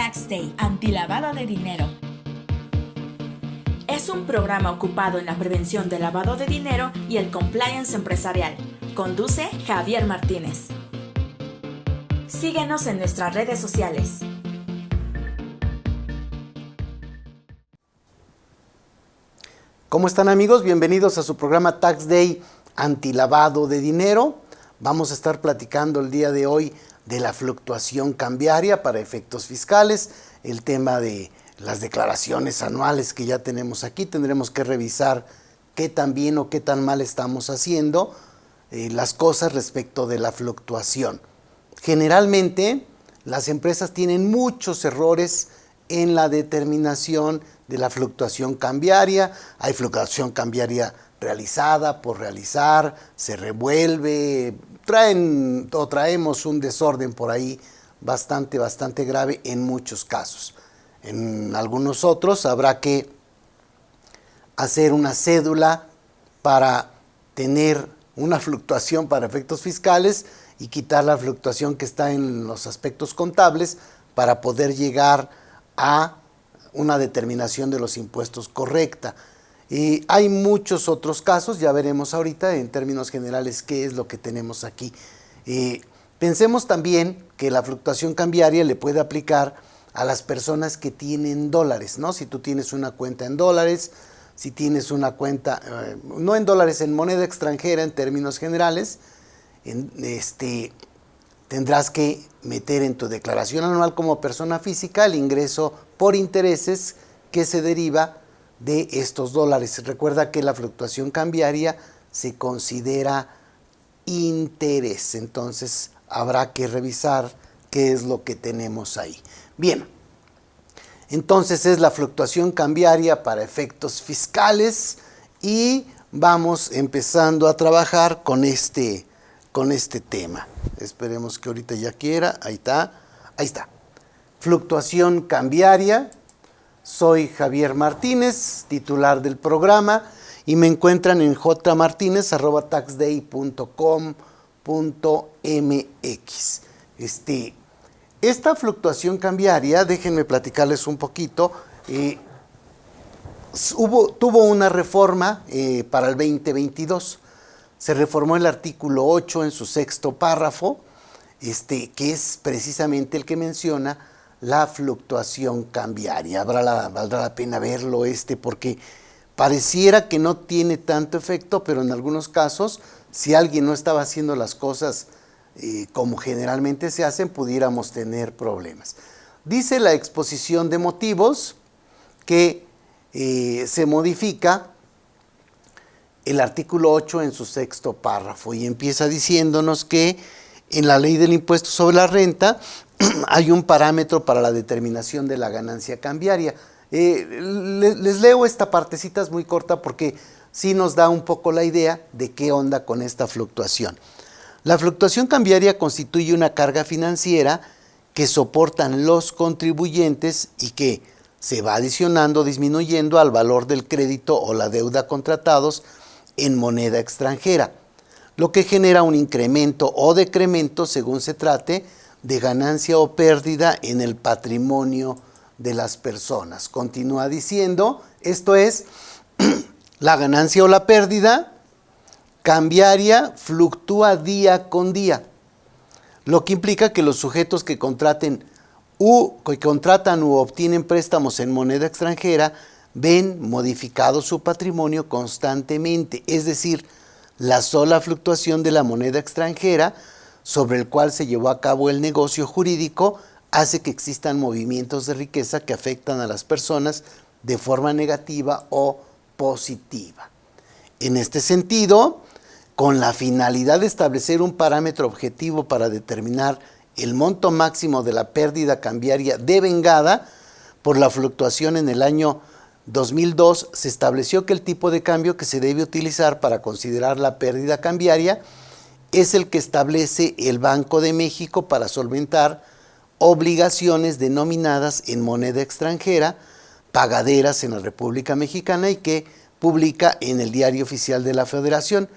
Tax Day, antilavado de dinero. Es un programa ocupado en la prevención del lavado de dinero y el compliance empresarial. Conduce Javier Martínez. Síguenos en nuestras redes sociales. ¿Cómo están, amigos? Bienvenidos a su programa Tax Day, antilavado de dinero. Vamos a estar platicando el día de hoy de la fluctuación cambiaria para efectos fiscales, el tema de las declaraciones anuales que ya tenemos aquí. Tendremos que revisar qué tan bien o qué tan mal estamos haciendo las cosas respecto de la fluctuación. Generalmente, las empresas tienen muchos errores en la determinación de la fluctuación cambiaria. Hay fluctuación cambiaria realizada, por realizar, se revuelve, traemos un desorden por ahí bastante grave en muchos casos. En algunos otros habrá que hacer una cédula para tener una fluctuación para efectos fiscales y quitar la fluctuación que está en los aspectos contables para poder llegar a una determinación de los impuestos correcta. Y hay muchos otros casos, ya veremos ahorita en términos generales qué es lo que tenemos aquí. Pensemos también que la fluctuación cambiaria le puede aplicar a las personas que tienen dólares, ¿no? Si tú tienes una cuenta en dólares, si tienes una cuenta, no en dólares, en moneda extranjera en términos generales, tendrás que meter en tu declaración anual como persona física el ingreso por intereses que se deriva de estos dólares. Recuerda que la fluctuación cambiaria se considera interés, entonces habrá que revisar qué es lo que tenemos ahí. Bien, entonces es la fluctuación cambiaria para efectos fiscales y vamos empezando a trabajar con este tema. Esperemos que ahorita ya quiera. Ahí está. Fluctuación cambiaria. Soy Javier Martínez, titular del programa, y me encuentran en jmartinez@taxday.com.mx. Esta fluctuación cambiaria, déjenme platicarles un poquito, tuvo una reforma para el 2022. Se reformó el artículo 8 en su sexto párrafo, que es precisamente el que menciona la fluctuación cambiaria. Valdrá la pena verlo porque pareciera que no tiene tanto efecto, pero en algunos casos, si alguien no estaba haciendo las cosas como generalmente se hacen, pudiéramos tener problemas. Dice la exposición de motivos que se modifica el artículo 8 en su sexto párrafo y empieza diciéndonos que en la ley del impuesto sobre la renta hay un parámetro para la determinación de la ganancia cambiaria. Les leo esta partecita, es muy corta porque sí nos da un poco la idea de qué onda con esta fluctuación. La fluctuación cambiaria constituye una carga financiera que soportan los contribuyentes y que se va adicionando, disminuyendo al valor del crédito o la deuda contratados en moneda extranjera, lo que genera un incremento o decremento según se trate de ganancia o pérdida en el patrimonio de las personas. Continúa diciendo, esto es, la ganancia o la pérdida cambiaria fluctúa día con día, lo que implica que los sujetos que contratan u obtienen préstamos en moneda extranjera ven modificado su patrimonio constantemente, es decir, la sola fluctuación de la moneda extranjera sobre el cual se llevó a cabo el negocio jurídico hace que existan movimientos de riqueza que afectan a las personas de forma negativa o positiva. En este sentido, con la finalidad de establecer un parámetro objetivo para determinar el monto máximo de la pérdida cambiaria devengada por la fluctuación en el año 2002, se estableció que el tipo de cambio que se debe utilizar para considerar la pérdida cambiaria es el que establece el Banco de México para solventar obligaciones denominadas en moneda extranjera, pagaderas en la República Mexicana y que publica en el Diario Oficial de la Federación,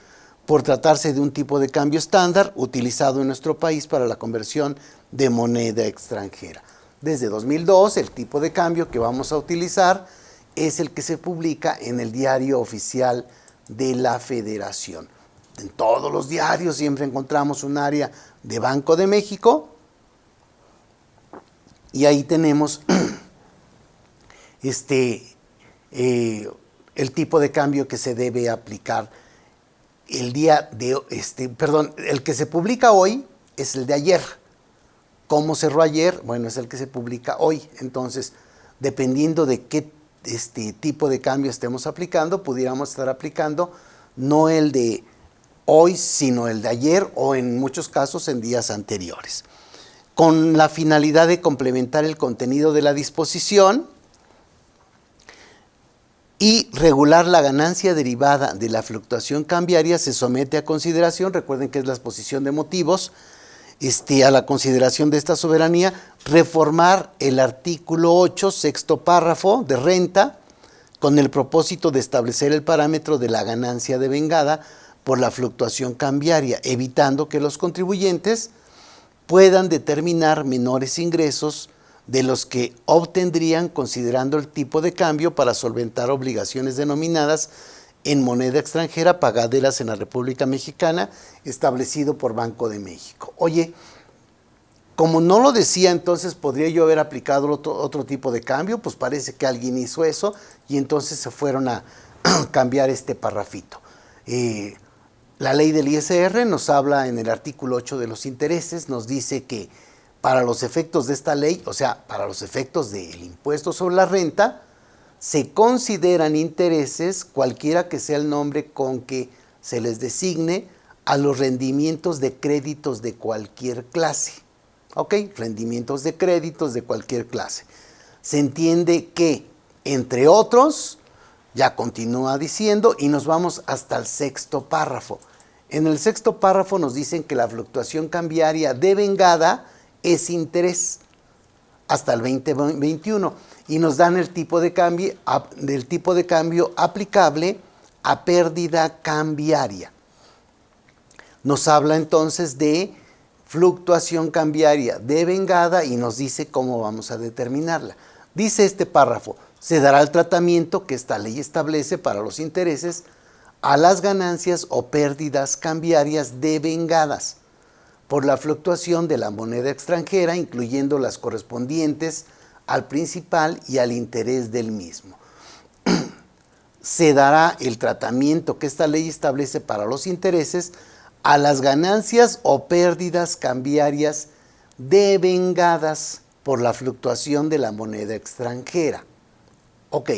por tratarse de un tipo de cambio estándar utilizado en nuestro país para la conversión de moneda extranjera. Desde 2002, el tipo de cambio que vamos a utilizar es el que se publica en el Diario Oficial de la Federación. En todos los diarios siempre encontramos un área de Banco de México y ahí tenemos el tipo de cambio que se debe aplicar el día de, el que se publica hoy es el de ayer. ¿Cómo cerró ayer? Bueno, es el que se publica hoy. Entonces, dependiendo de qué tipo de cambio estemos aplicando, pudiéramos estar aplicando no el de hoy, sino el de ayer o en muchos casos en días anteriores. Con la finalidad de complementar el contenido de la disposición y regular la ganancia derivada de la fluctuación cambiaria, se somete a consideración, recuerden que es la exposición de motivos, a la consideración de esta soberanía, reformar el artículo 8, sexto párrafo de renta, con el propósito de establecer el parámetro de la ganancia devengada por la fluctuación cambiaria, evitando que los contribuyentes puedan determinar menores ingresos de los que obtendrían considerando el tipo de cambio para solventar obligaciones denominadas en moneda extranjera pagaderas en la República Mexicana, establecido por Banco de México. Oye, como no lo decía, entonces podría yo haber aplicado otro tipo de cambio, pues parece que alguien hizo eso y entonces se fueron a cambiar este parrafito. La ley del ISR nos habla en el artículo 8 de los intereses, nos dice que para los efectos de esta ley, o sea, para los efectos del impuesto sobre la renta, se consideran intereses, cualquiera que sea el nombre con que se les designe, a los rendimientos de créditos de cualquier clase. ¿Ok? Rendimientos de créditos de cualquier clase. Se entiende que, entre otros, ya continúa diciendo, y nos vamos hasta el sexto párrafo. En el sexto párrafo nos dicen que la fluctuación cambiaria devengada es interés hasta el 2021 y nos dan el tipo de cambio, del tipo de cambio aplicable a pérdida cambiaria. Nos habla entonces de fluctuación cambiaria devengada y nos dice cómo vamos a determinarla. Dice este párrafo, se dará el tratamiento que esta ley establece para los intereses a las ganancias o pérdidas cambiarias devengadas por la fluctuación de la moneda extranjera, incluyendo las correspondientes al principal y al interés del mismo. Se dará el tratamiento que esta ley establece para los intereses a las ganancias o pérdidas cambiarias devengadas por la fluctuación de la moneda extranjera. Ok,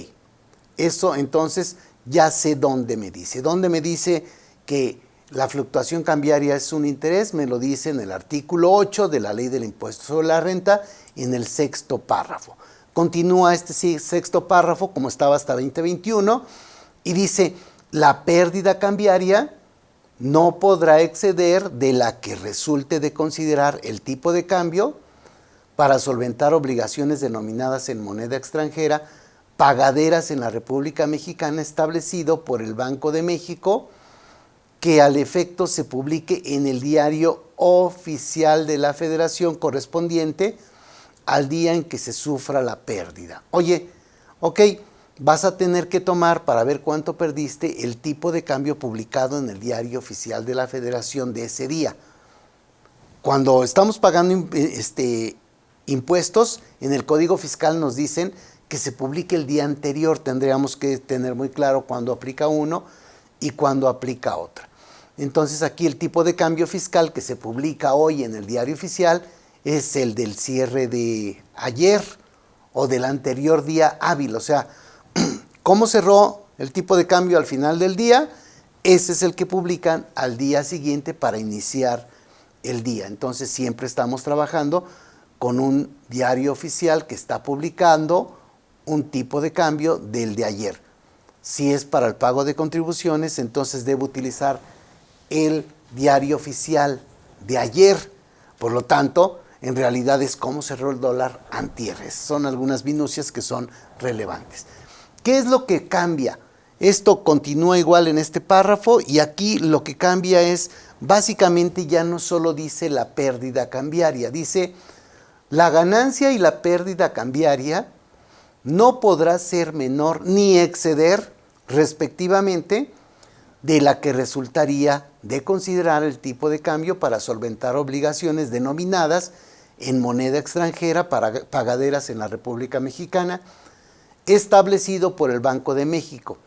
eso entonces ya sé dónde me dice. ¿Dónde me dice que la fluctuación cambiaria es un interés? Me lo dice en el artículo 8 de la Ley del Impuesto sobre la Renta, en el sexto párrafo. Continúa este sexto párrafo, como estaba hasta 2021, y dice, la pérdida cambiaria no podrá exceder de la que resulte de considerar el tipo de cambio para solventar obligaciones denominadas en moneda extranjera, pagaderas en la República Mexicana, establecido por el Banco de México, que al efecto se publique en el Diario Oficial de la Federación correspondiente al día en que se sufra la pérdida. Oye, ok, vas a tener que tomar para ver cuánto perdiste el tipo de cambio publicado en el Diario Oficial de la Federación de ese día. Cuando estamos pagando impuestos, en el Código Fiscal nos dicen que se publique el día anterior. Tendríamos que tener muy claro cuándo aplica uno y cuándo aplica otra. Entonces aquí el tipo de cambio fiscal que se publica hoy en el Diario Oficial es el del cierre de ayer o del anterior día hábil. O sea, ¿cómo cerró el tipo de cambio al final del día? Ese es el que publican al día siguiente para iniciar el día. Entonces siempre estamos trabajando con un diario oficial que está publicando un tipo de cambio del de ayer. Si es para el pago de contribuciones, entonces debo utilizar el diario oficial de ayer. Por lo tanto, en realidad es cómo cerró el dólar antier. Son algunas minucias que son relevantes. ¿Qué es lo que cambia? Esto continúa igual en este párrafo y aquí lo que cambia es, básicamente ya no solo dice la pérdida cambiaria, dice la ganancia y la pérdida cambiaria no podrá ser menor ni exceder, respectivamente, de la que resultaría de considerar el tipo de cambio para solventar obligaciones denominadas en moneda extranjera pagaderas en la República Mexicana, establecido por el Banco de México,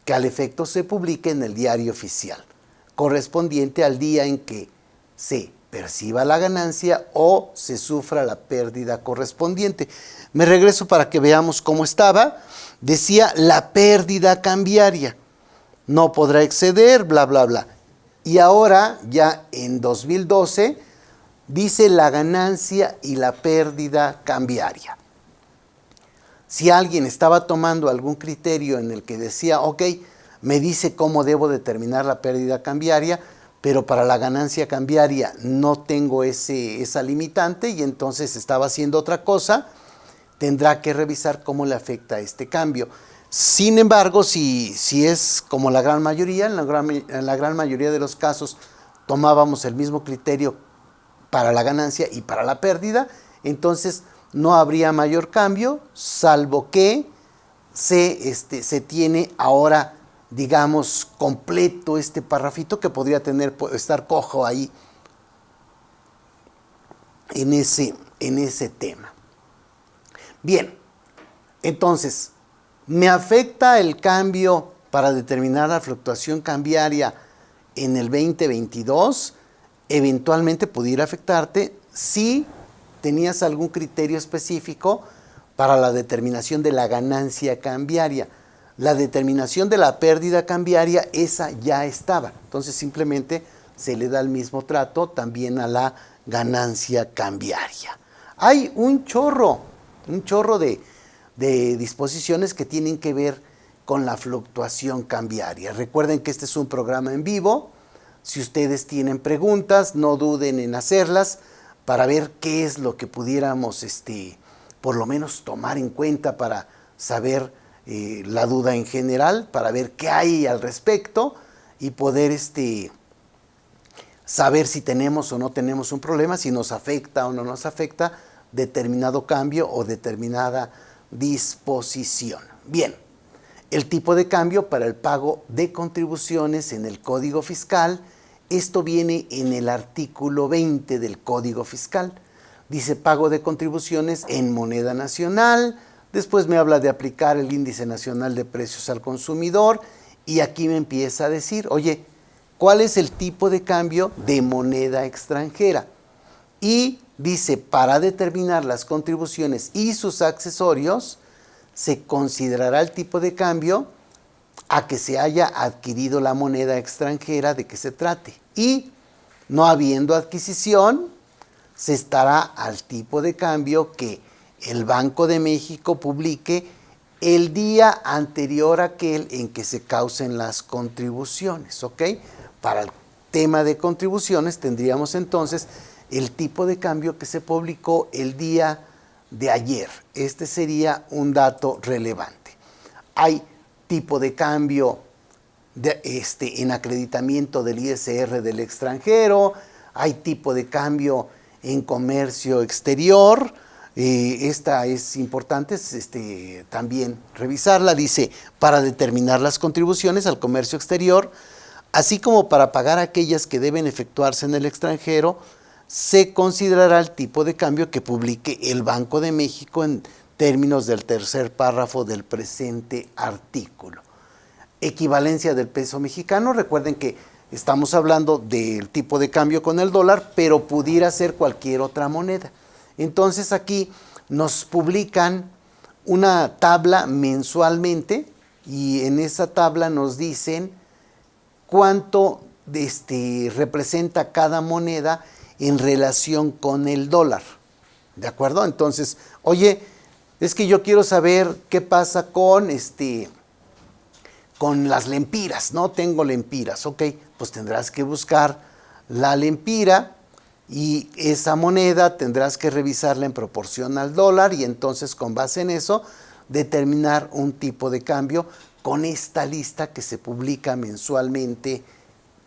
que al efecto se publique en el Diario Oficial, correspondiente al día en que se perciba la ganancia o se sufra la pérdida correspondiente. Me regreso para que veamos cómo estaba. Decía la pérdida cambiaria. No podrá exceder, bla, bla, bla. Y ahora, ya en 2012, dice la ganancia y la pérdida cambiaria. Si alguien estaba tomando algún criterio en el que decía, ok, me dice cómo debo determinar la pérdida cambiaria, pero para la ganancia cambiaria no tengo esa limitante y entonces estaba haciendo otra cosa, tendrá que revisar cómo le afecta este cambio. Sin embargo, si es como la gran mayoría, en la gran mayoría de los casos tomábamos el mismo criterio para la ganancia y para la pérdida, entonces no habría mayor cambio, salvo que se tiene ahora, digamos, completo este parrafito que podría estar cojo ahí en ese tema. Bien, entonces, ¿me afecta el cambio para determinar la fluctuación cambiaria en el 2022? Eventualmente pudiera afectarte si tenías algún criterio específico para la determinación de la ganancia cambiaria. La determinación de la pérdida cambiaria, esa ya estaba. Entonces simplemente se le da el mismo trato también a la ganancia cambiaria. Hay un chorro de disposiciones que tienen que ver con la fluctuación cambiaria. Recuerden que este es un programa en vivo. Si ustedes tienen preguntas, no duden en hacerlas para ver qué es lo que pudiéramos por lo menos tomar en cuenta para saber la duda en general, para ver qué hay al respecto y poder saber si tenemos o no tenemos un problema, si nos afecta o no nos afecta determinado cambio o determinada disposición. Bien, el tipo de cambio para el pago de contribuciones en el Código Fiscal, esto viene en el artículo 20 del Código Fiscal. Dice pago de contribuciones en moneda nacional, después me habla de aplicar el índice nacional de precios al consumidor y aquí me empieza a decir, oye, ¿cuál es el tipo de cambio de moneda extranjera? Y dice, para determinar las contribuciones y sus accesorios, se considerará el tipo de cambio a que se haya adquirido la moneda extranjera de que se trate. Y no habiendo adquisición, se estará al tipo de cambio que el Banco de México publique el día anterior a aquel en que se causen las contribuciones, ¿ok? Para el tema de contribuciones tendríamos entonces el tipo de cambio que se publicó el día de ayer. Este sería un dato relevante. Hay tipo de cambio en acreditamiento del ISR del extranjero, hay tipo de cambio en comercio exterior. Esta es importante también revisarla. Dice, para determinar las contribuciones al comercio exterior, así como para pagar aquellas que deben efectuarse en el extranjero, se considerará el tipo de cambio que publique el Banco de México en términos del tercer párrafo del presente artículo. Equivalencia del peso mexicano, recuerden que estamos hablando del tipo de cambio con el dólar, pero pudiera ser cualquier otra moneda. Entonces aquí nos publican una tabla mensualmente y en esa tabla nos dicen cuánto representa cada moneda en relación con el dólar. ¿De acuerdo? Entonces, oye, es que yo quiero saber qué pasa con las lempiras, ¿no? Tengo lempiras, ok, pues tendrás que buscar la lempira y esa moneda tendrás que revisarla en proporción al dólar y entonces con base en eso determinar un tipo de cambio con esta lista que se publica mensualmente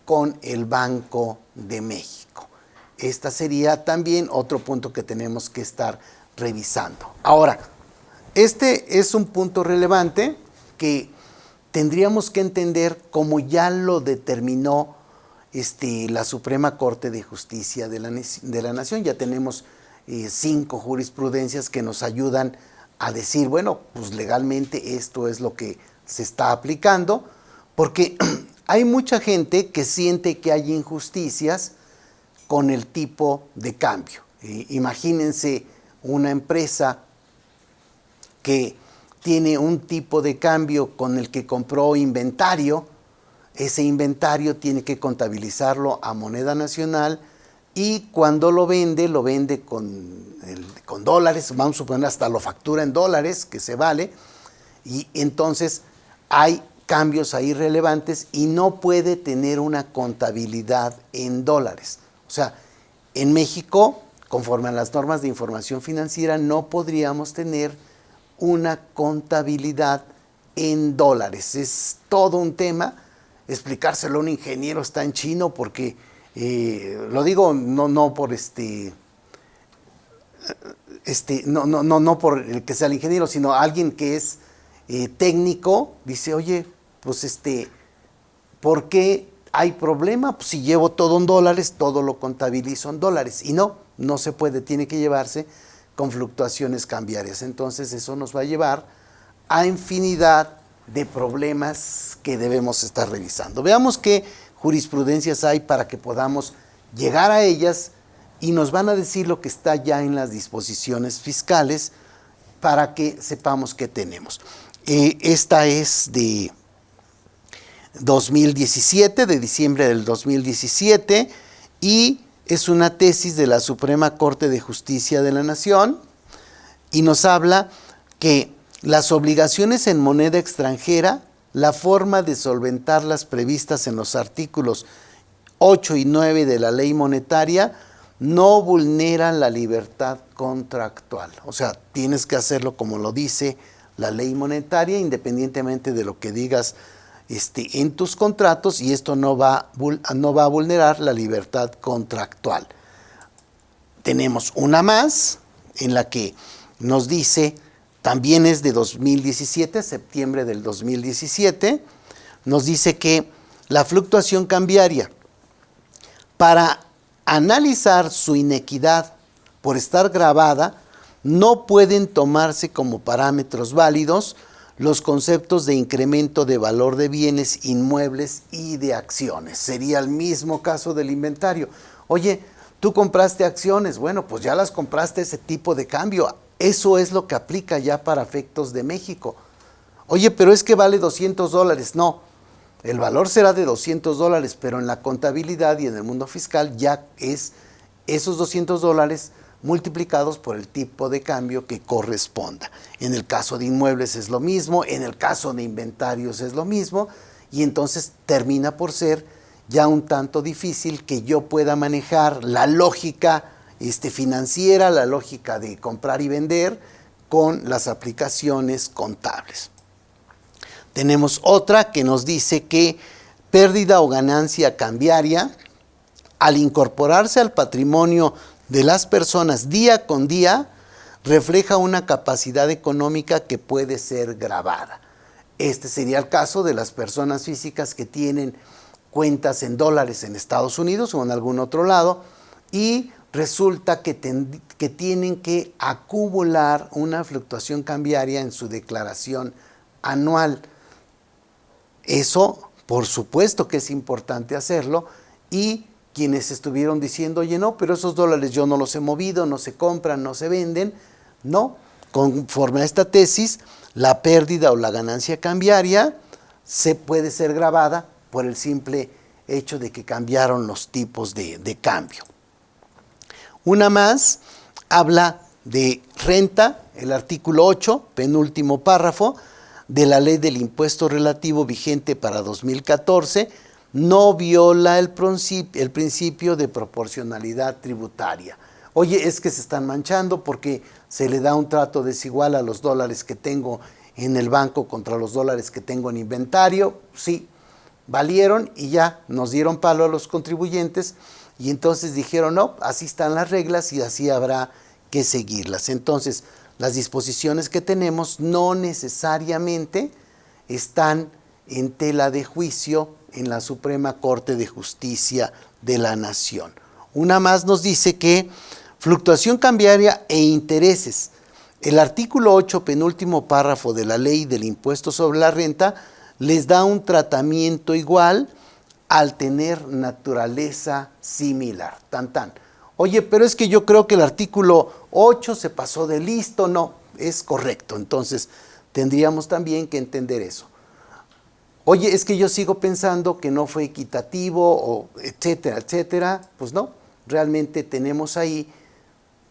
con el Banco de México. Esta sería también otro punto que tenemos que estar revisando. Ahora, este es un punto relevante que tendríamos que entender como ya lo determinó la Suprema Corte de Justicia de la Nación. Ya tenemos 5 jurisprudencias que nos ayudan a decir, bueno, pues legalmente esto es lo que se está aplicando, porque hay mucha gente que siente que hay injusticias con el tipo de cambio. Imagínense una empresa que tiene un tipo de cambio con el que compró inventario. Ese inventario tiene que contabilizarlo a moneda nacional y cuando lo vende con dólares, vamos a suponer hasta lo factura en dólares, que se vale, y entonces hay cambios ahí relevantes y no puede tener una contabilidad en dólares. O sea, en México, conforme a las normas de información financiera, no podríamos tener una contabilidad en dólares. Es todo un tema. Explicárselo a un ingeniero está en chino porque, lo digo no por no por el que sea el ingeniero, sino alguien que es técnico, dice, oye, pues ¿por qué hay problema? Pues si llevo todo en dólares, todo lo contabilizo en dólares. Y no se puede, tiene que llevarse con fluctuaciones cambiarias. Entonces eso nos va a llevar a infinidad de problemas que debemos estar revisando. Veamos qué jurisprudencias hay para que podamos llegar a ellas y nos van a decir lo que está ya en las disposiciones fiscales para que sepamos qué tenemos. Esta es de 2017, de diciembre del 2017, y es una tesis de la Suprema Corte de Justicia de la Nación y nos habla que las obligaciones en moneda extranjera, la forma de solventarlas previstas en los artículos 8 y 9 de la ley monetaria, no vulneran la libertad contractual. O sea, tienes que hacerlo como lo dice la ley monetaria, independientemente de lo que digas en tus contratos, y esto no va a vulnerar la libertad contractual. Tenemos una más en la que nos dice, también es de 2017, septiembre del 2017, nos dice que la fluctuación cambiaria, para analizar su inequidad por estar gravada, no pueden tomarse como parámetros válidos los conceptos de incremento de valor de bienes inmuebles y de acciones. Sería el mismo caso del inventario. Oye, tú compraste acciones, bueno, pues ya las compraste ese tipo de cambio. Eso es lo que aplica ya para efectos de México. Oye, pero es que vale $200. No, el valor será de $200, pero en la contabilidad y en el mundo fiscal ya es esos $200 multiplicados por el tipo de cambio que corresponda. En el caso de inmuebles es lo mismo, en el caso de inventarios es lo mismo, y entonces termina por ser ya un tanto difícil que yo pueda manejar la lógica financiera, la lógica de comprar y vender con las aplicaciones contables. Tenemos otra que nos dice que pérdida o ganancia cambiaria, al incorporarse al patrimonio de las personas día con día, refleja una capacidad económica que puede ser gravada. Este sería el caso de las personas físicas que tienen cuentas en dólares en Estados Unidos o en algún otro lado y resulta que tienen que acumular una fluctuación cambiaria en su declaración anual. Eso, por supuesto que es importante hacerlo, y quienes estuvieron diciendo, oye, no, pero esos dólares yo no los he movido, no se compran, no se venden. No, conforme a esta tesis, la pérdida o la ganancia cambiaria se puede ser gravada por el simple hecho de que cambiaron los tipos de cambio. Una más habla de renta, el artículo 8, penúltimo párrafo, de la ley del impuesto relativo vigente para 2014, no viola el principio de proporcionalidad tributaria. Oye, es que se están manchando porque se le da un trato desigual a los dólares que tengo en el banco contra los dólares que tengo en inventario. Sí, valieron y ya nos dieron palo a los contribuyentes y entonces dijeron, no, así están las reglas y así habrá que seguirlas. Entonces, las disposiciones que tenemos no necesariamente están en tela de juicio en la Suprema Corte de Justicia de la Nación. Una más nos dice que fluctuación cambiaria e intereses. El artículo 8, penúltimo párrafo de la ley del impuesto sobre la renta, les da un tratamiento igual al tener naturaleza similar. Tan tan. Oye, pero es que yo creo que el artículo 8 se pasó de listo. No, es correcto. Entonces, tendríamos también que entender eso. Oye, es que yo sigo pensando que no fue equitativo, o etcétera, etcétera. Pues no, realmente tenemos ahí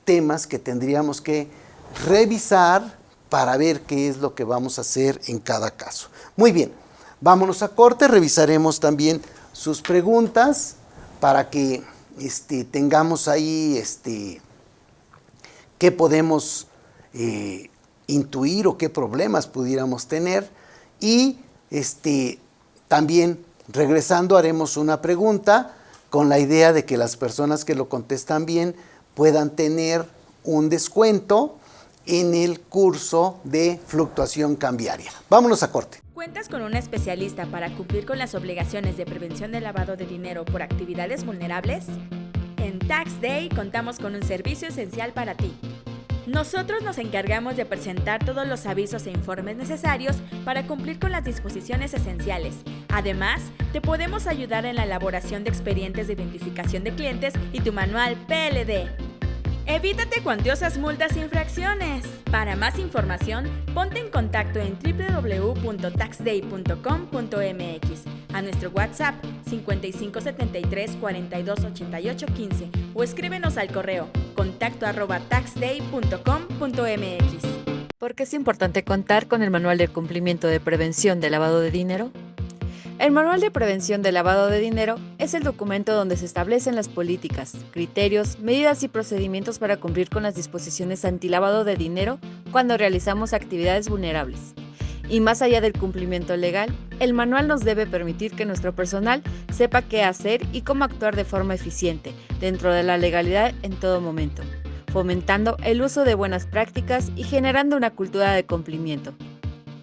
temas que tendríamos que revisar para ver qué es lo que vamos a hacer en cada caso. Muy bien, vámonos a corte, revisaremos también sus preguntas para que tengamos ahí qué podemos intuir o qué problemas pudiéramos tener, y también regresando haremos una pregunta con la idea de que las personas que lo contestan bien puedan tener un descuento en el curso de fluctuación cambiaria. Vámonos a corte. ¿Cuentas con un especialista para cumplir con las obligaciones de prevención del lavado de dinero por actividades vulnerables? En Tax Day contamos con un servicio esencial para ti. Nosotros nos encargamos de presentar todos los avisos e informes necesarios para cumplir con las disposiciones esenciales. Además, te podemos ayudar en la elaboración de expedientes de identificación de clientes y tu manual PLD. Evítate cuantiosas multas e infracciones. Para más información, ponte en contacto en www.taxday.com.mx, a nuestro WhatsApp 5573 42 88 15 o escríbenos al correo contacto@taxday.com.mx. ¿Por qué es importante contar con el Manual de Cumplimiento de Prevención de Lavado de Dinero? El Manual de Prevención de Lavado de Dinero es el documento donde se establecen las políticas, criterios, medidas y procedimientos para cumplir con las disposiciones antilavado de dinero cuando realizamos actividades vulnerables. Y más allá del cumplimiento legal, el manual nos debe permitir que nuestro personal sepa qué hacer y cómo actuar de forma eficiente, dentro de la legalidad en todo momento, fomentando el uso de buenas prácticas y generando una cultura de cumplimiento.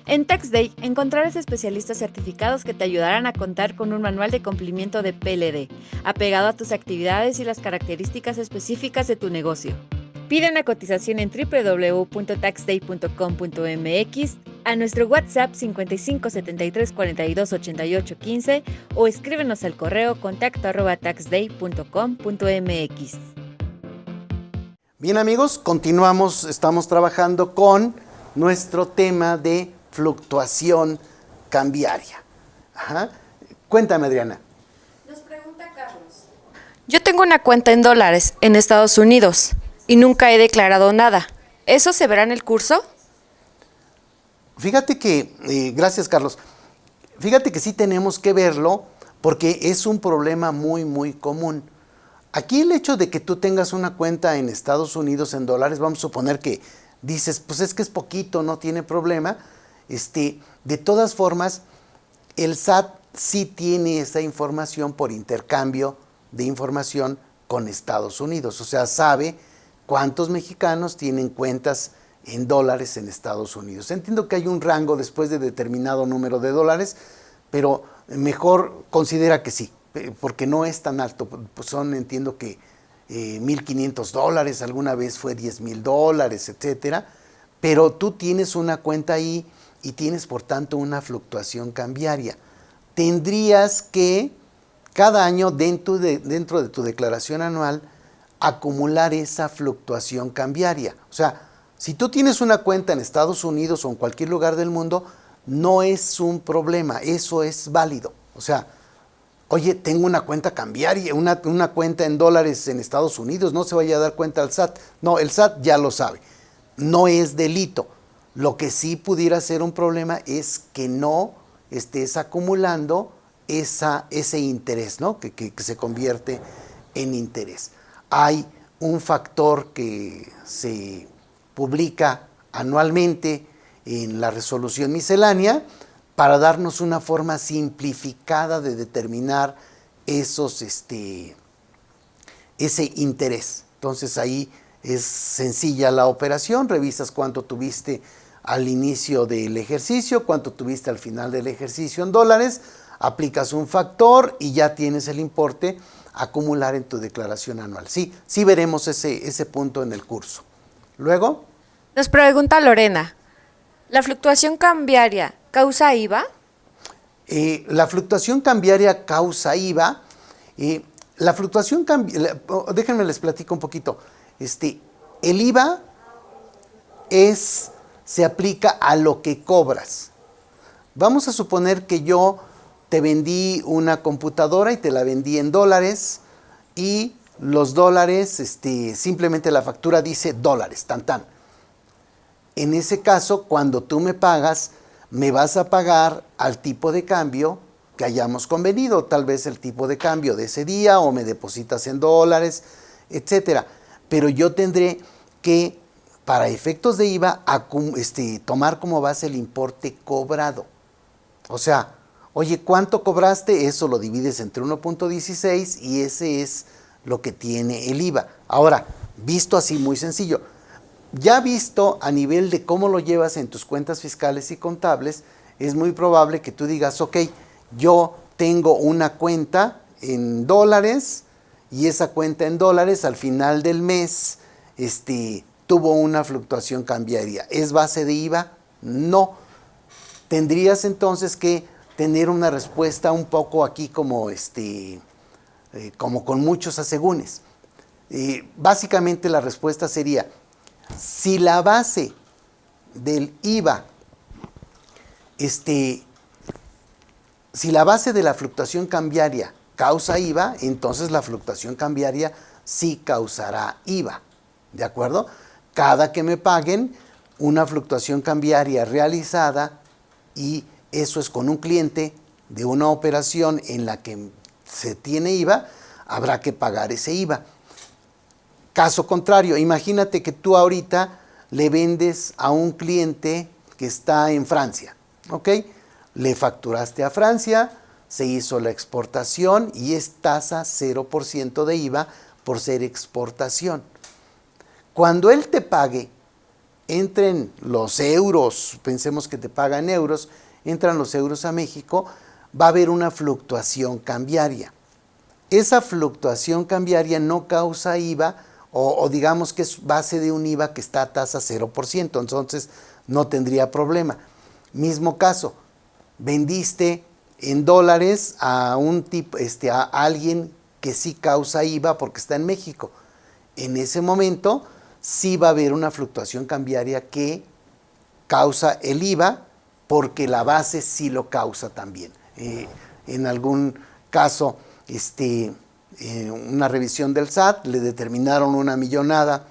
En Tax Day encontrarás especialistas certificados que te ayudarán a contar con un manual de cumplimiento de PLD, apegado a tus actividades y las características específicas de tu negocio. Pide una cotización en www.taxday.com.mx, a nuestro WhatsApp 55 73 42 88 15 o escríbenos al correo contacto@taxday.com.mx. Bien amigos, continuamos, estamos trabajando con nuestro tema de fluctuación cambiaria. Ajá. Cuéntame, Adriana. Nos pregunta Carlos. Yo tengo una cuenta en dólares en Estados Unidos y nunca he declarado nada. ¿Eso se verá en el curso? Fíjate que, gracias Carlos, fíjate que sí tenemos que verlo porque es un problema muy, muy común. Aquí el hecho de que tú tengas una cuenta en Estados Unidos en dólares, vamos a suponer que dices, pues es que es poquito, no tiene problema. De todas formas, el SAT sí tiene esa información por intercambio de información con Estados Unidos. O sea, sabe cuántos mexicanos tienen cuentas en dólares en Estados Unidos. Entiendo que hay un rango después de determinado número de dólares, pero mejor considera que sí, porque no es tan alto. Pues entiendo que $1,500, alguna vez fue $10,000, etcétera. Pero tú tienes una cuenta ahí y tienes por tanto una fluctuación cambiaria. Tendrías que cada año dentro de tu declaración anual acumular esa fluctuación cambiaria. O sea, si tú tienes una cuenta en Estados Unidos o en cualquier lugar del mundo, no es un problema, eso es válido. O sea, oye, tengo una cuenta cambiaria, una cuenta en dólares en Estados Unidos, no se vaya a dar cuenta al SAT. No, el SAT ya lo sabe, no es delito. Lo que sí pudiera ser un problema es que no estés acumulando ese interés, ¿no? Que se convierte en interés. Hay un factor que se publica anualmente en la resolución miscelánea para darnos una forma simplificada de determinar esos ese interés. Entonces ahí es sencilla la operación, revisas cuánto tuviste al inicio del ejercicio, cuánto tuviste al final del ejercicio en dólares, aplicas un factor y ya tienes el importe a acumular en tu declaración anual. Sí, sí veremos ese punto en el curso. Luego. Nos pregunta Lorena, ¿la fluctuación cambiaria causa IVA? La fluctuación cambiaria causa IVA. La fluctuación cambiaria, déjenme les platico un poquito. El IVA se aplica a lo que cobras. Vamos a suponer que yo te vendí una computadora y te la vendí en dólares y los dólares, simplemente la factura dice dólares, tan tan. En ese caso, cuando tú me pagas, me vas a pagar al tipo de cambio que hayamos convenido, tal vez el tipo de cambio de ese día o me depositas en dólares, etcétera. Pero yo tendré que, para efectos de IVA, tomar como base el importe cobrado. O sea, oye, ¿cuánto cobraste? Eso lo divides entre 1.16 y ese es lo que tiene el IVA. Ahora, visto así muy sencillo, ya visto a nivel de cómo lo llevas en tus cuentas fiscales y contables, es muy probable que tú digas, ok, yo tengo una cuenta en dólares y esa cuenta en dólares al final del mes tuvo una fluctuación cambiaria. ¿Es base de IVA? No. Tendrías entonces que tener una respuesta un poco aquí como con muchos asegúnes. Básicamente la respuesta sería, si la base del IVA, si la base de la fluctuación cambiaria causa IVA, entonces la fluctuación cambiaria sí causará IVA, ¿de acuerdo? Cada que me paguen una fluctuación cambiaria realizada, y eso es con un cliente de una operación en la que se tiene IVA, habrá que pagar ese IVA. Caso contrario, imagínate que tú ahorita le vendes a un cliente que está en Francia, ¿ok? Le facturaste a Francia, se hizo la exportación y es tasa 0% de IVA por ser exportación. Cuando él te pague, entren los euros, pensemos que te paga en euros, entran los euros a México, va a haber una fluctuación cambiaria. Esa fluctuación cambiaria no causa IVA, o digamos que es base de un IVA que está a tasa 0%, entonces no tendría problema. Mismo caso, vendiste en dólares a a alguien que sí causa IVA porque está en México. En ese momento sí va a haber una fluctuación cambiaria que causa el IVA porque la base sí lo causa también. En algún caso, una revisión del SAT, le determinaron una millonada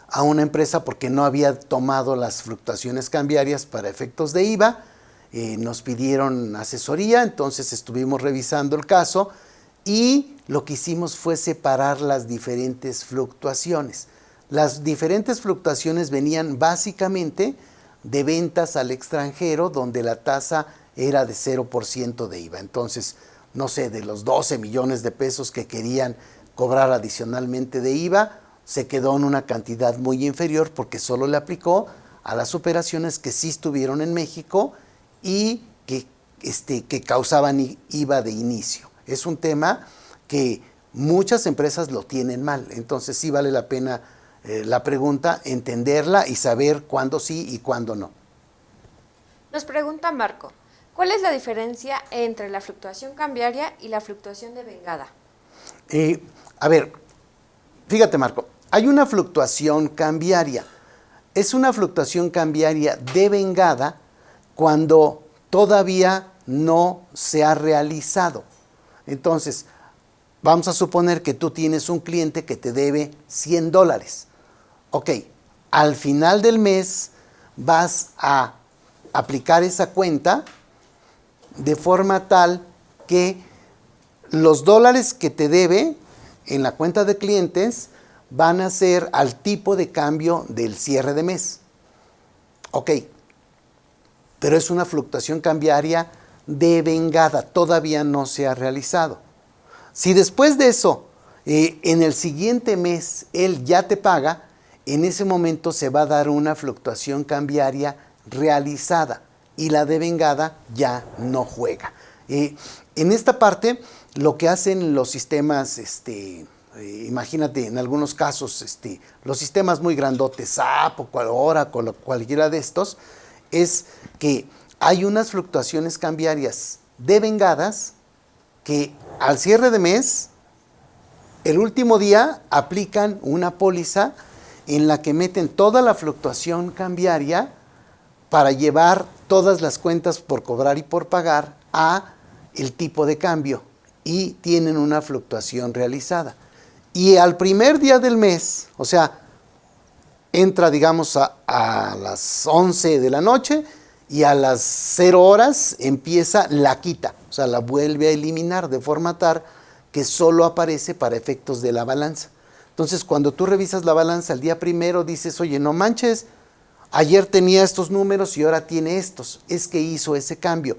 a una empresa porque no había tomado las fluctuaciones cambiarias para efectos de IVA. Nos pidieron asesoría, entonces estuvimos revisando el caso y lo que hicimos fue separar las diferentes fluctuaciones. Las diferentes fluctuaciones venían básicamente de ventas al extranjero, donde la tasa era de 0% de IVA. Entonces, no sé, de los 12 millones de pesos que querían cobrar adicionalmente de IVA, se quedó en una cantidad muy inferior porque solo le aplicó a las operaciones que sí estuvieron en México y que causaban IVA de inicio. Es un tema que muchas empresas lo tienen mal, entonces sí vale la pena la pregunta, entenderla y saber cuándo sí y cuándo no. Nos pregunta Marco, ¿cuál es la diferencia entre la fluctuación cambiaria y la fluctuación de vengada? A ver, fíjate Marco, hay una fluctuación cambiaria. Es una fluctuación cambiaria devengada cuando todavía no se ha realizado. Entonces, vamos a suponer que tú tienes un cliente que te debe $100. Ok, al final del mes vas a aplicar esa cuenta de forma tal que los dólares que te debe en la cuenta de clientes van a ser al tipo de cambio del cierre de mes. Ok, pero es una fluctuación cambiaria devengada, todavía no se ha realizado. Si después de eso En el siguiente mes él ya te paga, en ese momento se va a dar una fluctuación cambiaria realizada y la devengada ya no juega. En esta parte, lo que hacen los sistemas, imagínate en algunos casos, los sistemas muy grandotes, SAP o Oracle, cualquiera de estos, es que hay unas fluctuaciones cambiarias devengadas que al cierre de mes, el último día, aplican una póliza en la que meten toda la fluctuación cambiaria para llevar todas las cuentas por cobrar y por pagar a el tipo de cambio y tienen una fluctuación realizada. Y al primer día del mes, o sea, entra digamos a las 11 de la noche y a las 0 horas empieza la quita, o sea, la vuelve a eliminar de forma tal que solo aparece para efectos de la balanza. Entonces, cuando tú revisas la balanza el día primero, dices, oye, no manches, ayer tenía estos números y ahora tiene estos. Es que hizo ese cambio.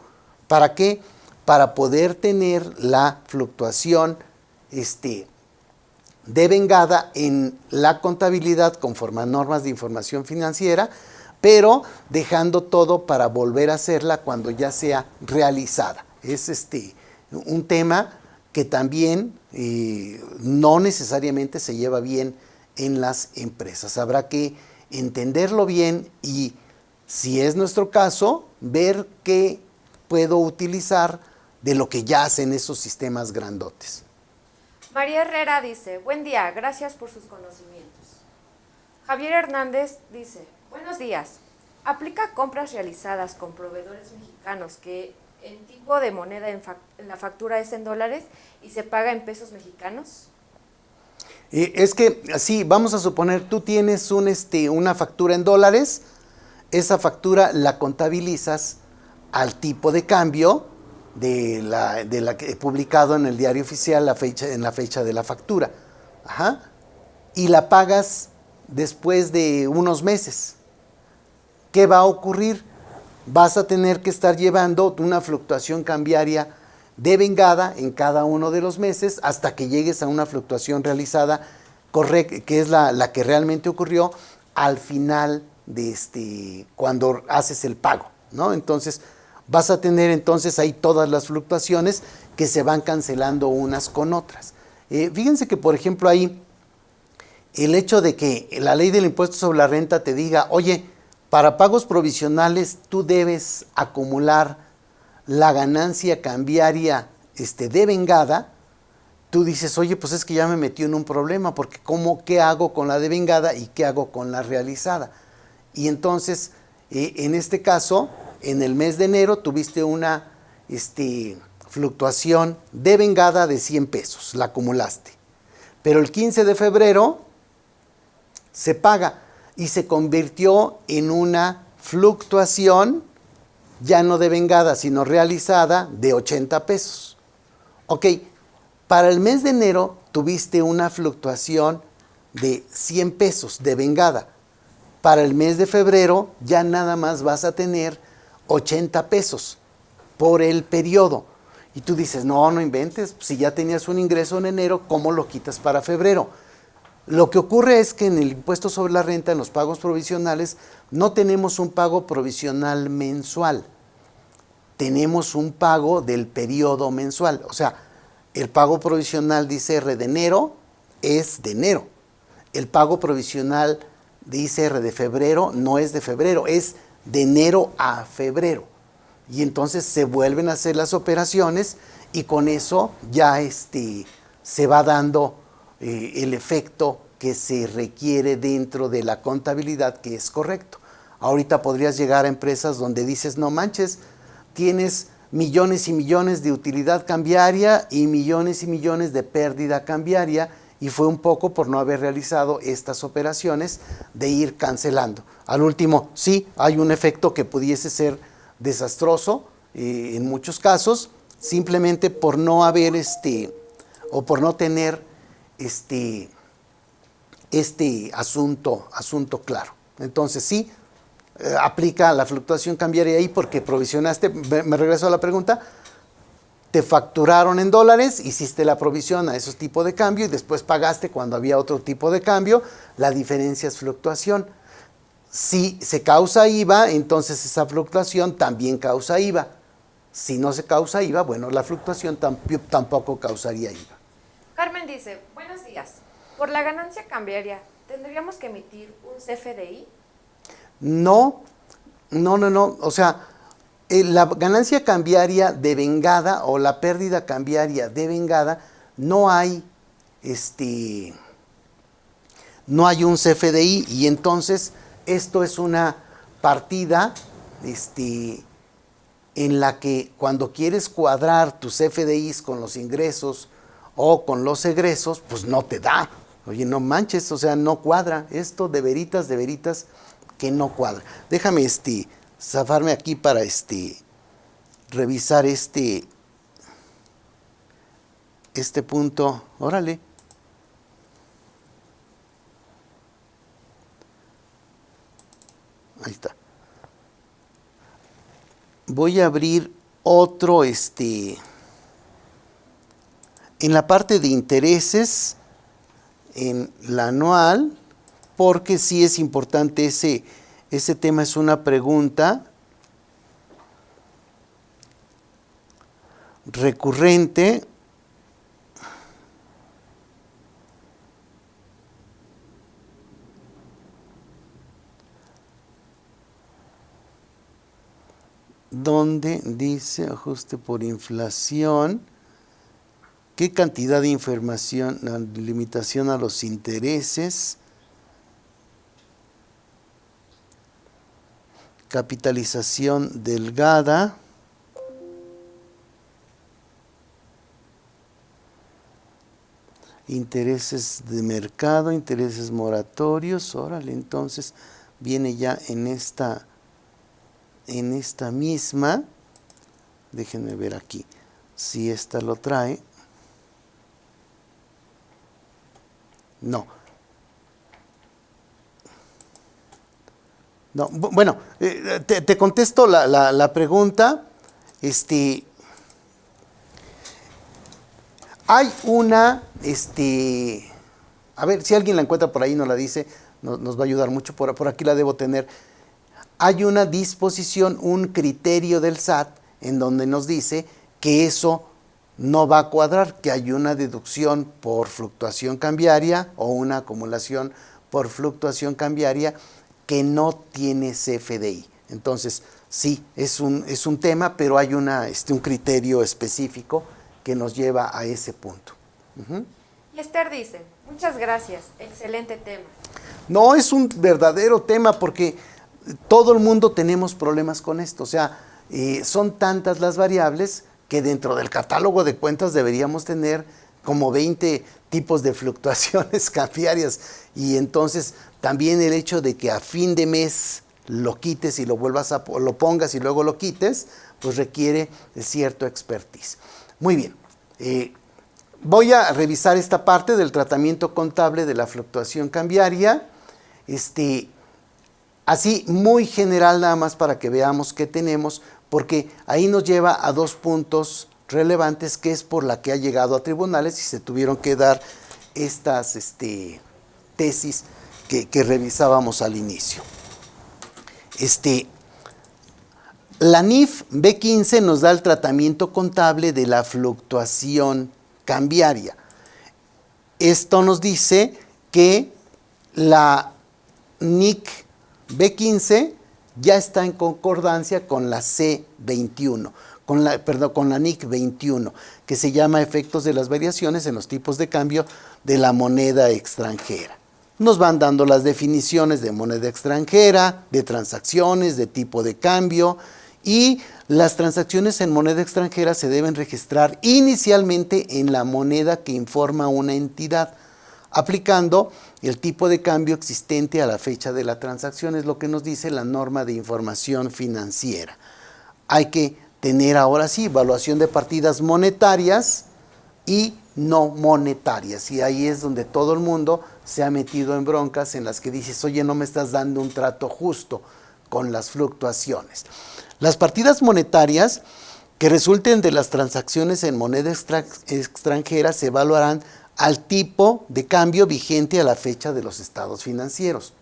¿Para qué? Para poder tener la fluctuación devengada en la contabilidad conforme a normas de información financiera, pero dejando todo para volver a hacerla cuando ya sea realizada. Es un tema que también no necesariamente se lleva bien en las empresas. Habrá que entenderlo bien y, si es nuestro caso, ver qué puedo utilizar de lo que ya hacen esos sistemas grandotes. María Herrera dice, buen día, gracias por sus conocimientos. Javier Hernández dice, buenos días, ¿aplica compras realizadas con proveedores mexicanos que el tipo de moneda en la factura es en dólares y se paga en pesos mexicanos? Es que, sí, vamos a suponer, tú tienes una factura en dólares, esa factura la contabilizas al tipo de cambio de la que he publicado en el diario oficial en la fecha de la factura. Ajá. Y la pagas después de unos meses. ¿Qué va a ocurrir? Vas a tener que estar llevando una fluctuación cambiaria devengada en cada uno de los meses hasta que llegues a una fluctuación realizada correcta, que es la que realmente ocurrió al final de cuando haces el pago, ¿no? Entonces, vas a tener entonces ahí todas las fluctuaciones que se van cancelando unas con otras. Fíjense que, por ejemplo, ahí el hecho de que la ley del impuesto sobre la renta te diga, oye, para pagos provisionales tú debes acumular la ganancia cambiaria devengada, tú dices, oye, pues es que ya me metí en un problema, porque ¿qué hago con la devengada y qué hago con la realizada? Y entonces, en este caso, en el mes de enero tuviste una fluctuación devengada de 100 pesos, la acumulaste. Pero el 15 de febrero se paga y se convirtió en una fluctuación ya no devengada, sino realizada de 80 pesos. Ok, para el mes de enero tuviste una fluctuación de 100 pesos devengada. Para el mes de febrero ya nada más vas a tener 80 pesos por el periodo. Y tú dices, no inventes, si ya tenías un ingreso en enero, ¿cómo lo quitas para febrero? Lo que ocurre es que en el impuesto sobre la renta, en los pagos provisionales, no tenemos un pago provisional mensual. Tenemos un pago del periodo mensual. O sea, el pago provisional de ICR de enero es de enero. El pago provisional de ICR de febrero no es de febrero, es de enero a febrero. Y entonces se vuelven a hacer las operaciones y con eso ya se va dando el efecto que se requiere dentro de la contabilidad, que es correcto. Ahorita podrías llegar a empresas donde dices, no manches, tienes millones y millones de utilidad cambiaria y millones de pérdida cambiaria, y fue un poco por no haber realizado estas operaciones de ir cancelando. Al último, sí, hay un efecto que pudiese ser desastroso en muchos casos, simplemente por no haber o por no tener asunto claro. Entonces sí, aplica la fluctuación cambiaria ahí porque provisionaste, me regreso a la pregunta, te facturaron en dólares, hiciste la provisión a esos tipos de cambio y después pagaste cuando había otro tipo de cambio, la diferencia es fluctuación. Si se causa IVA, entonces esa fluctuación también causa IVA. Si no se causa IVA, bueno, la fluctuación tampoco causaría IVA. Carmen dice, buenos días. Por la ganancia cambiaria, ¿tendríamos que emitir un CFDI? No. O sea, la ganancia cambiaria devengada o la pérdida cambiaria devengada, no hay un CFDI, y entonces esto es una partida en la que cuando quieres cuadrar tus CFDIs con los ingresos o con los egresos, pues no te da. Oye, no manches, o sea, no cuadra. Esto de veritas que no cuadra. Déjame zafarme aquí para revisar este punto. Órale. Ahí está. Voy a abrir otro, en la parte de intereses, en la anual, porque sí es importante ese tema, es una pregunta recurrente. Donde dice ajuste por inflación, qué cantidad de información, limitación a los intereses, capitalización delgada, intereses de mercado, intereses moratorios. Órale, entonces viene ya en esta misma. Déjenme ver aquí si esta lo trae. No, bueno, te contesto la pregunta. Hay una, a ver, si alguien la encuentra por ahí, nos la dice, nos va a ayudar mucho, por aquí la debo tener. Hay una disposición, un criterio del SAT en donde nos dice que eso no va a cuadrar, que hay una deducción por fluctuación cambiaria o una acumulación por fluctuación cambiaria que no tiene CFDI. Entonces, sí, es un tema, pero hay un criterio específico que nos lleva a ese punto. Y Esther dice, muchas gracias, excelente tema. No, es un verdadero tema porque todo el mundo tenemos problemas con esto. O sea, son tantas las variables que dentro del catálogo de cuentas deberíamos tener como 20 tipos de fluctuaciones cambiarias. Y entonces también el hecho de que a fin de mes lo quites y lo pongas y luego lo quites, pues requiere de cierto expertise. Muy bien. Voy a revisar esta parte del tratamiento contable de la fluctuación cambiaria. Así muy general, nada más para que veamos qué tenemos, porque ahí nos lleva a dos puntos relevantes, que es por la que ha llegado a tribunales y se tuvieron que dar estas tesis que revisábamos al inicio. La NIF B15 nos da el tratamiento contable de la fluctuación cambiaria. Esto nos dice que la NIC B15 ya está en concordancia con la C21, con la NIC 21, que se llama efectos de las variaciones en los tipos de cambio de la moneda extranjera. Nos van dando las definiciones de moneda extranjera, de transacciones, de tipo de cambio, y las transacciones en moneda extranjera se deben registrar inicialmente en la moneda que informa una entidad, aplicando el tipo de cambio existente a la fecha de la transacción. Es lo que nos dice la norma de información financiera. Hay que tener ahora sí evaluación de partidas monetarias y no monetarias, y ahí es donde todo el mundo se ha metido en broncas en las que dices, oye, no me estás dando un trato justo con las fluctuaciones. Las partidas monetarias que resulten de las transacciones en moneda extranjera se evaluarán al tipo de cambio vigente a la fecha de los estados financieros.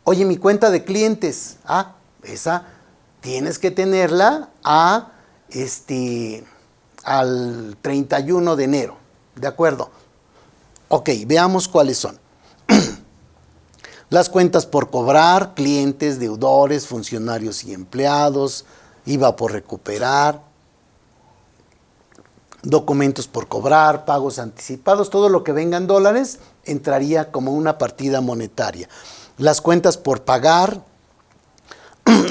Oye, mi cuenta de clientes, esa tienes que tenerla al 31 de enero, ¿de acuerdo? Ok, veamos cuáles son. Las cuentas por cobrar, clientes, deudores, funcionarios y empleados, IVA por recuperar, documentos por cobrar, pagos anticipados, todo lo que venga en dólares entraría como una partida monetaria. Las cuentas por pagar,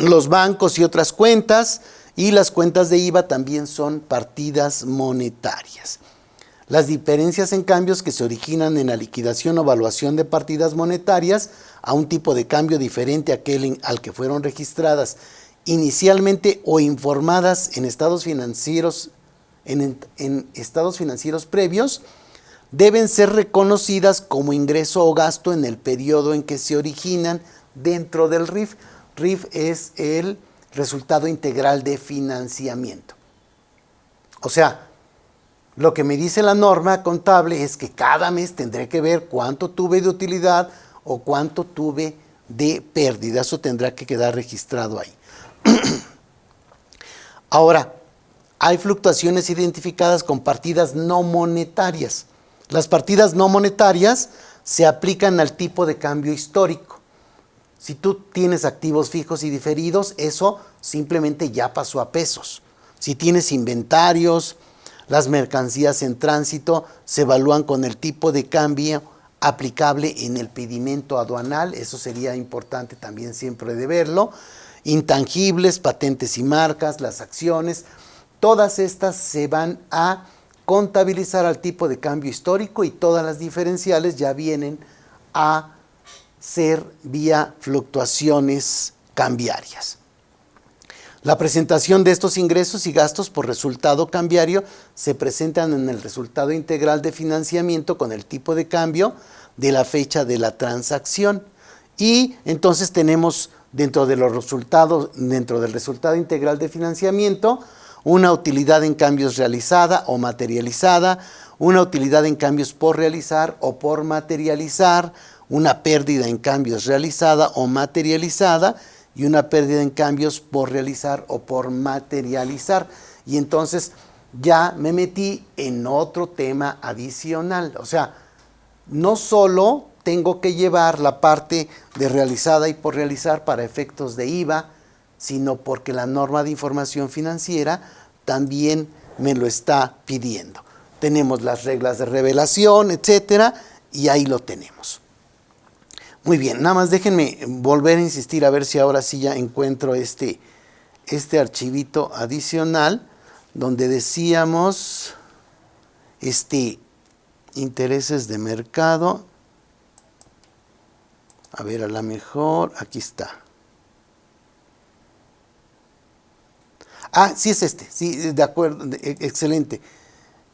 los bancos y otras cuentas, y las cuentas de IVA también son partidas monetarias. Las diferencias en cambios que se originan en la liquidación o evaluación de partidas monetarias a un tipo de cambio diferente a aquel al que fueron registradas inicialmente o informadas en estados financieros, en estados financieros previos, deben ser reconocidas como ingreso o gasto en el periodo en que se originan dentro del RIF. RIF es el resultado integral de financiamiento. O sea, lo que me dice la norma contable es que cada mes tendré que ver cuánto tuve de utilidad o cuánto tuve de pérdida. Eso tendrá que quedar registrado ahí. Ahora, hay fluctuaciones identificadas con partidas no monetarias. Las partidas no monetarias se aplican al tipo de cambio histórico. Si tú tienes activos fijos y diferidos, eso simplemente ya pasó a pesos. Si tienes inventarios, las mercancías en tránsito se evalúan con el tipo de cambio aplicable en el pedimento aduanal. Eso sería importante también siempre de verlo. Intangibles, patentes y marcas, las acciones, todas estas se van a contabilizar al tipo de cambio histórico y todas las diferenciales ya vienen a ser vía fluctuaciones cambiarias. La presentación de estos ingresos y gastos por resultado cambiario se presentan en el resultado integral de financiamiento con el tipo de cambio de la fecha de la transacción. Y entonces tenemos dentro del resultado integral de financiamiento una utilidad en cambios realizada o materializada, una utilidad en cambios por realizar o por materializar, una pérdida en cambios realizada o materializada y una pérdida en cambios por realizar o por materializar. Y entonces ya me metí en otro tema adicional. O sea, no solo tengo que llevar la parte de realizada y por realizar para efectos de IVA, sino porque la norma de información financiera también me lo está pidiendo. Tenemos las reglas de revelación, etcétera, y ahí lo tenemos. Muy bien, nada más déjenme volver a insistir a ver si ahora sí ya encuentro este archivito adicional donde decíamos intereses de mercado. A ver, a la mejor, aquí está. Sí es sí, de acuerdo, excelente.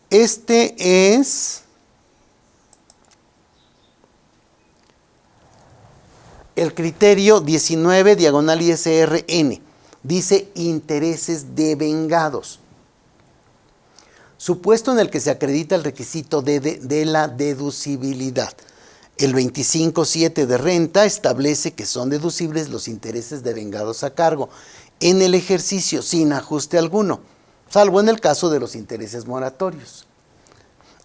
Este es el criterio 19 diagonal ISRN. Dice intereses devengados. Supuesto en el que se acredita el requisito de la deducibilidad. El 25.7 de renta establece que son deducibles los intereses devengados a cargo en el ejercicio sin ajuste alguno, salvo en el caso de los intereses moratorios.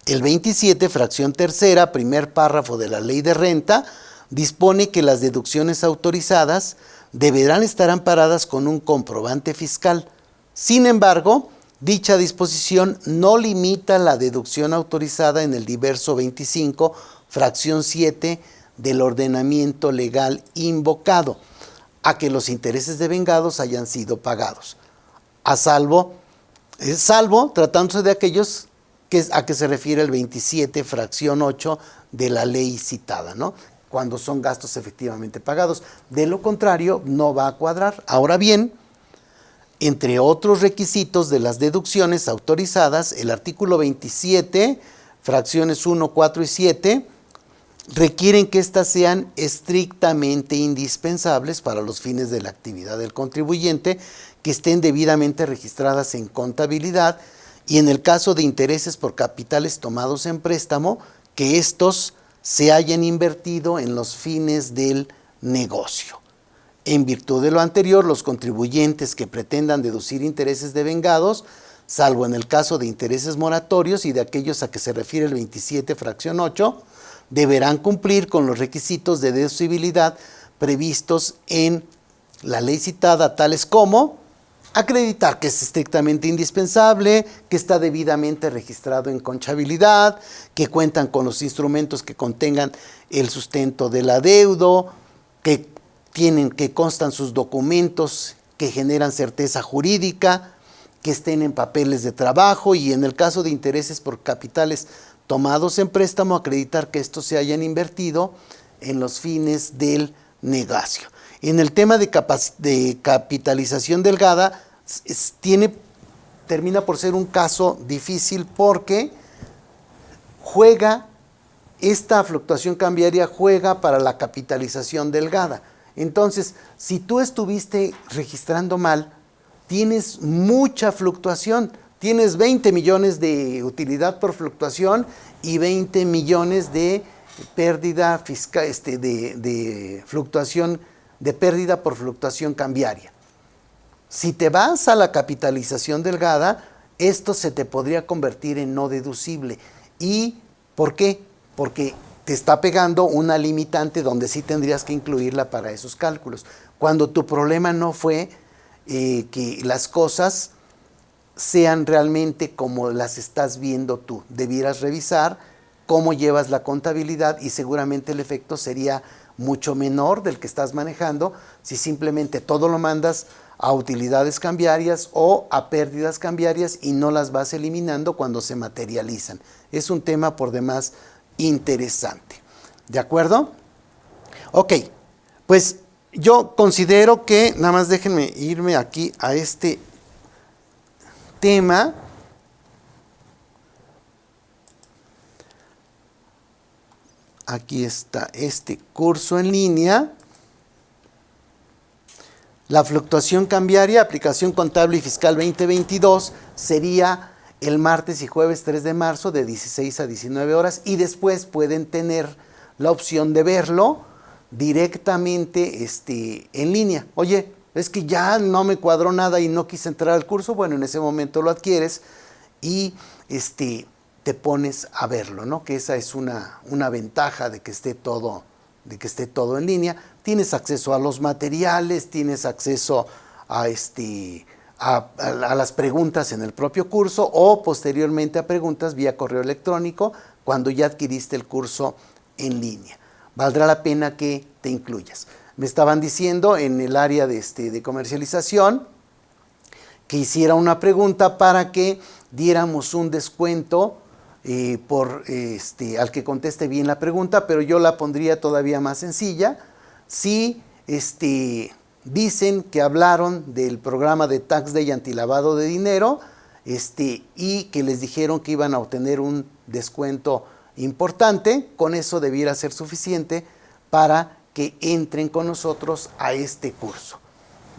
El 27, fracción tercera, primer párrafo de la ley de renta, dispone que las deducciones autorizadas deberán estar amparadas con un comprobante fiscal. Sin embargo, dicha disposición no limita la deducción autorizada en el diverso 25, fracción 7 del ordenamiento legal invocado, a que los intereses devengados hayan sido pagados, salvo tratándose de aquellos a que se refiere el 27, fracción 8 de la ley citada, ¿no? Cuando son gastos efectivamente pagados. De lo contrario, no va a cuadrar. Ahora bien, entre otros requisitos de las deducciones autorizadas, el artículo 27, fracciones 1, 4 y 7, requieren que éstas sean estrictamente indispensables para los fines de la actividad del contribuyente, que estén debidamente registradas en contabilidad, y en el caso de intereses por capitales tomados en préstamo, que estos se hayan invertido en los fines del negocio. En virtud de lo anterior, los contribuyentes que pretendan deducir intereses devengados, salvo en el caso de intereses moratorios y de aquellos a que se refiere el 27 fracción 8, deberán cumplir con los requisitos de deducibilidad previstos en la ley citada, tales como acreditar que es estrictamente indispensable, que está debidamente registrado en conchabilidad, que cuentan con los instrumentos que contengan el sustento del adeudo, que constan sus documentos que generan certeza jurídica, que estén en papeles de trabajo, y en el caso de intereses por capitales tomados en préstamo, acreditar que estos se hayan invertido en los fines del negocio. En el tema de capitalización delgada, termina por ser un caso difícil porque esta fluctuación cambiaria juega para la capitalización delgada. Entonces, si tú estuviste registrando mal, tienes mucha fluctuación. Tienes 20 millones de utilidad por fluctuación y 20 millones de pérdida fiscal, de fluctuación, de pérdida por fluctuación cambiaria. Si te vas a la capitalización delgada, esto se te podría convertir en no deducible. ¿Y por qué? Porque te está pegando una limitante donde sí tendrías que incluirla para esos cálculos. Cuando tu problema no fue que las cosas sean realmente como las estás viendo tú. Debieras revisar cómo llevas la contabilidad y seguramente el efecto sería mucho menor del que estás manejando si simplemente todo lo mandas a utilidades cambiarias o a pérdidas cambiarias y no las vas eliminando cuando se materializan. Es un tema por demás interesante. ¿De acuerdo? Ok, pues yo considero que, nada más déjenme irme aquí a este tema. Aquí está este curso en línea. La fluctuación cambiaria, aplicación contable y fiscal 2022, sería el martes y jueves 3 de marzo de 16 a 19 horas y después pueden tener la opción de verlo directamente en línea. Oye, es que ya no me cuadró nada y no quise entrar al curso. Bueno, en ese momento lo adquieres y te pones a verlo, ¿no? Que esa es una ventaja de que esté todo en línea. Tienes acceso a los materiales, tienes acceso a las preguntas en el propio curso o posteriormente a preguntas vía correo electrónico cuando ya adquiriste el curso en línea. Valdrá la pena que te incluyas. Me estaban diciendo en el área de comercialización que hiciera una pregunta para que diéramos un descuento al que conteste bien la pregunta, pero yo la pondría todavía más sencilla. Si dicen que hablaron del programa de Tax Day antilavado de dinero y que les dijeron que iban a obtener un descuento importante, con eso debiera ser suficiente para que entren con nosotros a este curso.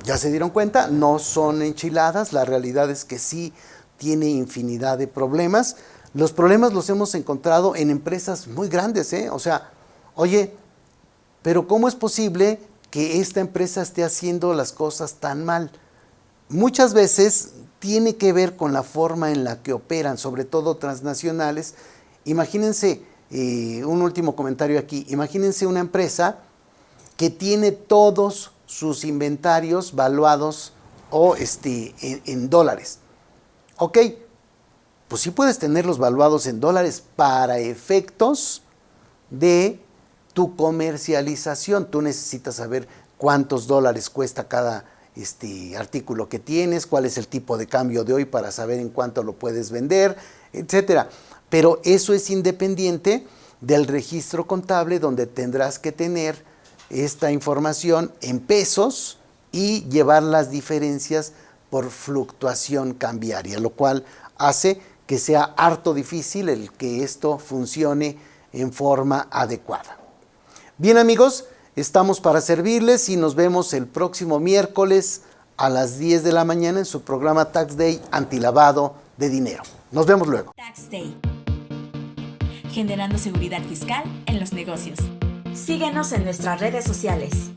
¿Ya se dieron cuenta? No son enchiladas, la realidad es que sí tiene infinidad de problemas. Los problemas los hemos encontrado en empresas muy grandes, O sea, oye, pero ¿cómo es posible que esta empresa esté haciendo las cosas tan mal? Muchas veces tiene que ver con la forma en la que operan, sobre todo transnacionales. Imagínense, un último comentario aquí, imagínense una empresa que tiene todos sus inventarios valuados en dólares. Ok, pues sí puedes tenerlos valuados en dólares para efectos de tu comercialización. Tú necesitas saber cuántos dólares cuesta cada artículo que tienes, cuál es el tipo de cambio de hoy para saber en cuánto lo puedes vender, etcétera. Pero eso es independiente del registro contable, donde tendrás que tener esta información en pesos y llevar las diferencias por fluctuación cambiaria, lo cual hace que sea harto difícil el que esto funcione en forma adecuada. Bien, amigos, estamos para servirles y nos vemos el próximo miércoles a las 10 de la mañana en su programa Tax Day Antilavado de Dinero. Nos vemos luego. Tax Day. Generando seguridad fiscal en los negocios. Síguenos en nuestras redes sociales.